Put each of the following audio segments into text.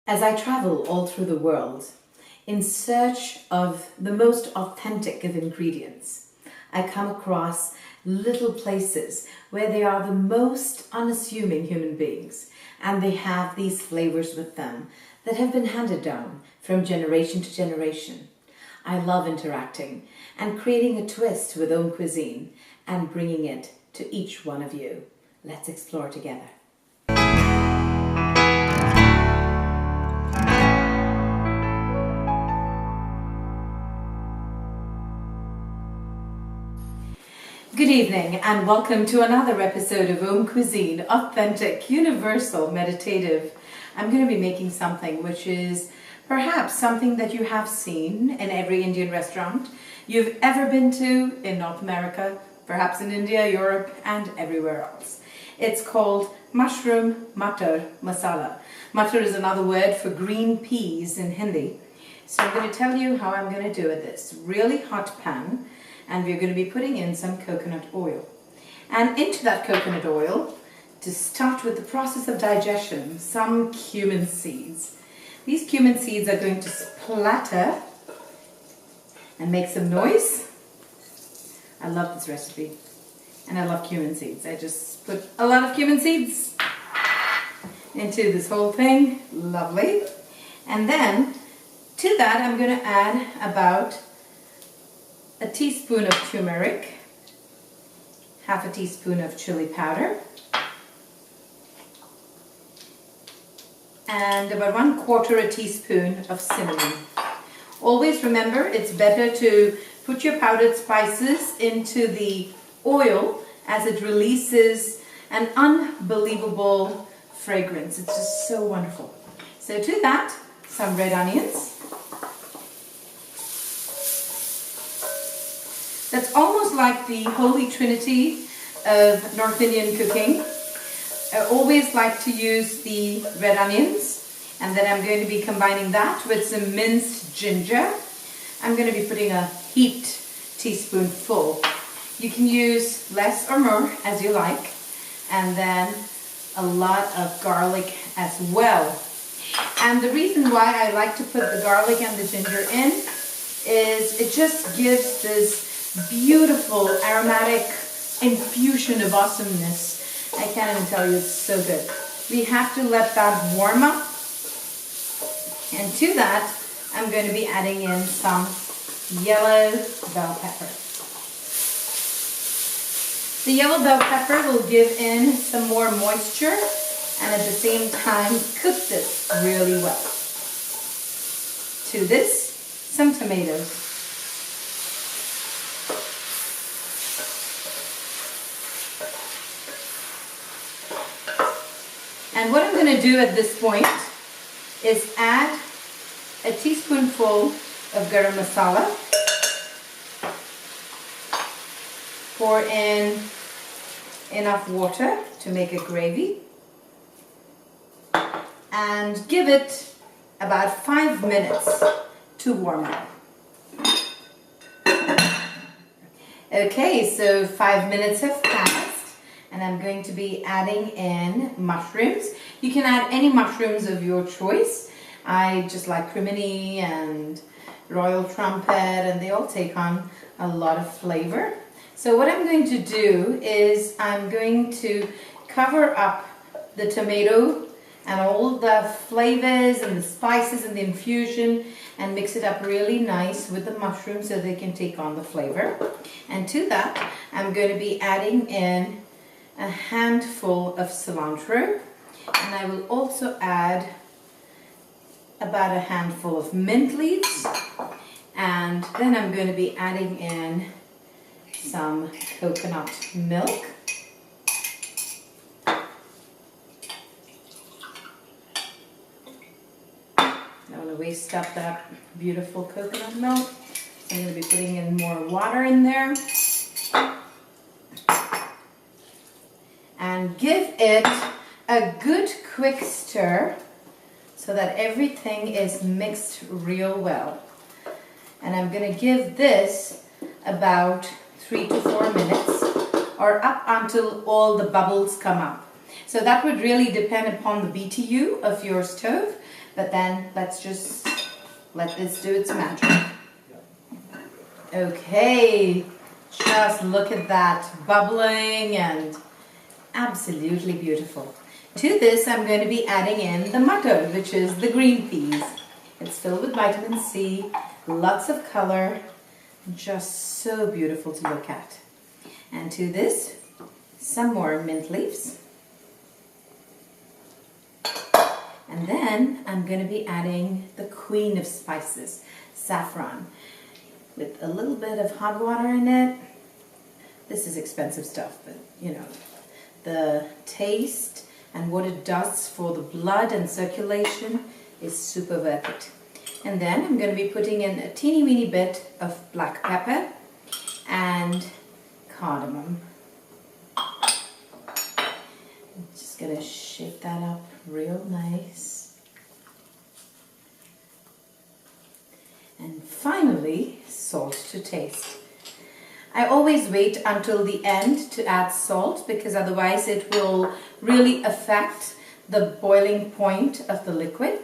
As I travel all through the world in search of the most authentic of ingredients, I come across little places where they are the most unassuming human beings, and they have these flavors with them that have been handed down from generation to generation. I love interacting and creating a twist with AUMcuisine and bringing it to each one of you. Let's explore together. Good evening and welcome to another episode of AUMcuisine, authentic, universal, meditative. I'm going to be making something which is perhaps something that you have seen in every Indian restaurant you've ever been to in North America, perhaps in India, Europe and everywhere else. It's called mushroom Mattar masala. Mattar is another word for green peas in Hindi. So I'm going to tell you how I'm going to do it. This really hot pan. And we're going to be putting in some coconut oil. And into that coconut oil, to start with the process of digestion, some cumin seeds. These cumin seeds are going to splatter and make some noise. I love this recipe. And I love cumin seeds. I just put a lot of cumin seeds into this whole thing. Lovely. And then to that, I'm going to add about a teaspoon of turmeric, half a teaspoon of chili powder, and about 1/4 teaspoon of cinnamon. Always remember, it's better to put your powdered spices into the oil as it releases an unbelievable fragrance. It's just so wonderful. So to that, some red onions. That's almost like the holy trinity of North Indian cooking. I always like to use the red onions, and then I'm going to be combining that with some minced ginger. I'm going to be putting a heaped teaspoonful. You can use less or more as you like, and then a lot of garlic as well. And the reason why I like to put the garlic and the ginger in is it just gives this beautiful aromatic infusion of awesomeness. I can't even tell you, it's so good. We have to let that warm up, and to that I'm going to be adding in some yellow bell pepper. The yellow bell pepper will give in some more moisture and at the same time cook this really well. To this, some tomatoes. And what I'm going to do at this point is add a teaspoonful of garam masala, pour in enough water to make a gravy, and give it about 5 minutes to warm up. Okay, so 5 minutes have passed. And I'm going to be adding in mushrooms. You can add any mushrooms of your choice. I just like crimini and royal trumpet, and they all take on a lot of flavor. So what I'm going to do is I'm going to cover up the tomato and all the flavors and the spices and the infusion and mix it up really nice with the mushrooms so they can take on the flavor. And to that, I'm going to be adding in a handful of cilantro, and I will also add about a handful of mint leaves, and then I'm going to be adding in some coconut milk. I don't want to waste up that beautiful coconut milk. I'm going to be putting in more water in there. And give it a good quick stir so that everything is mixed real well. And I'm going to give this about 3 to 4 minutes, or up until all the bubbles come up. So that would really depend upon the BTU of your stove. But then let's just let this do its magic. Okay, just look at that, bubbling and absolutely beautiful. To this, I'm going to be adding in the Mattar, which is the green peas. It's filled with vitamin C, lots of color, just so beautiful to look at. And to this, some more mint leaves. And then I'm going to be adding the queen of spices, saffron, with a little bit of hot water in it. This is expensive stuff, but you know, the taste and what it does for the blood and circulation is super worth it. And then I'm going to be putting in a teeny weeny bit of black pepper and cardamom. I'm just going to shake that up real nice. And finally, salt to taste. I always wait until the end to add salt because otherwise it will really affect the boiling point of the liquid.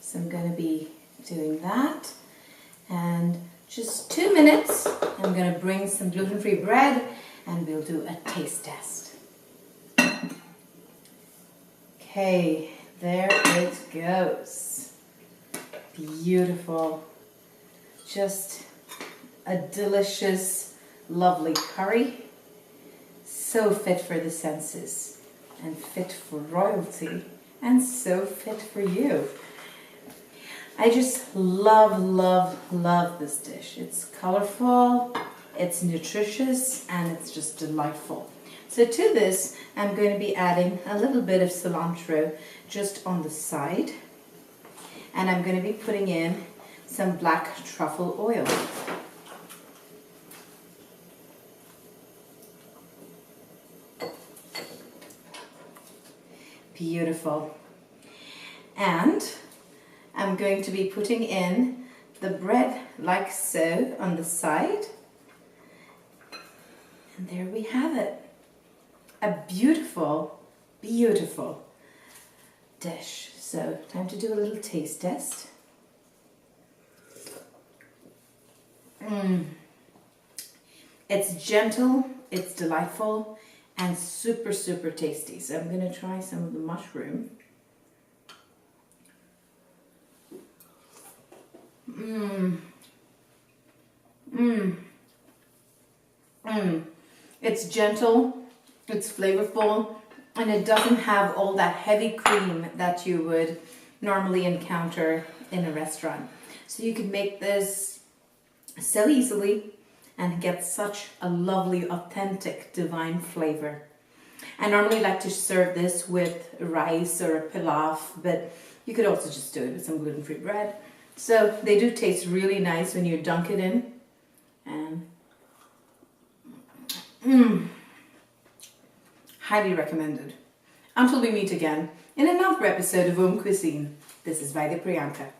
So I'm going to be doing that. And just 2 minutes, I'm going to bring some gluten-free bread and we'll do a taste test. Okay, there it goes. Beautiful. Just a delicious, lovely curry. So fit for the senses and fit for royalty and so fit for you. I just love, love, love this dish. It's colorful, it's nutritious, and it's just delightful. So to this, I'm going to be adding a little bit of cilantro just on the side. And I'm going to be putting in some black truffle oil. Beautiful. And I'm going to be putting in the bread like so on the side. And there we have it. A beautiful, beautiful dish. So time to do a little taste test. It's gentle, it's delightful, and super, super tasty. So I'm going to try some of the mushroom. It's gentle, it's flavorful, and it doesn't have all that heavy cream that you would normally encounter in a restaurant. So you can make this so easily and get such a lovely, authentic, divine flavor. I normally like to serve this with rice or a pilaf, but you could also just do it with some gluten-free bread. So they do taste really nice when you dunk it in. And highly recommended. Until we meet again in another episode of AUMcuisine, this is Vaidya Priyanka.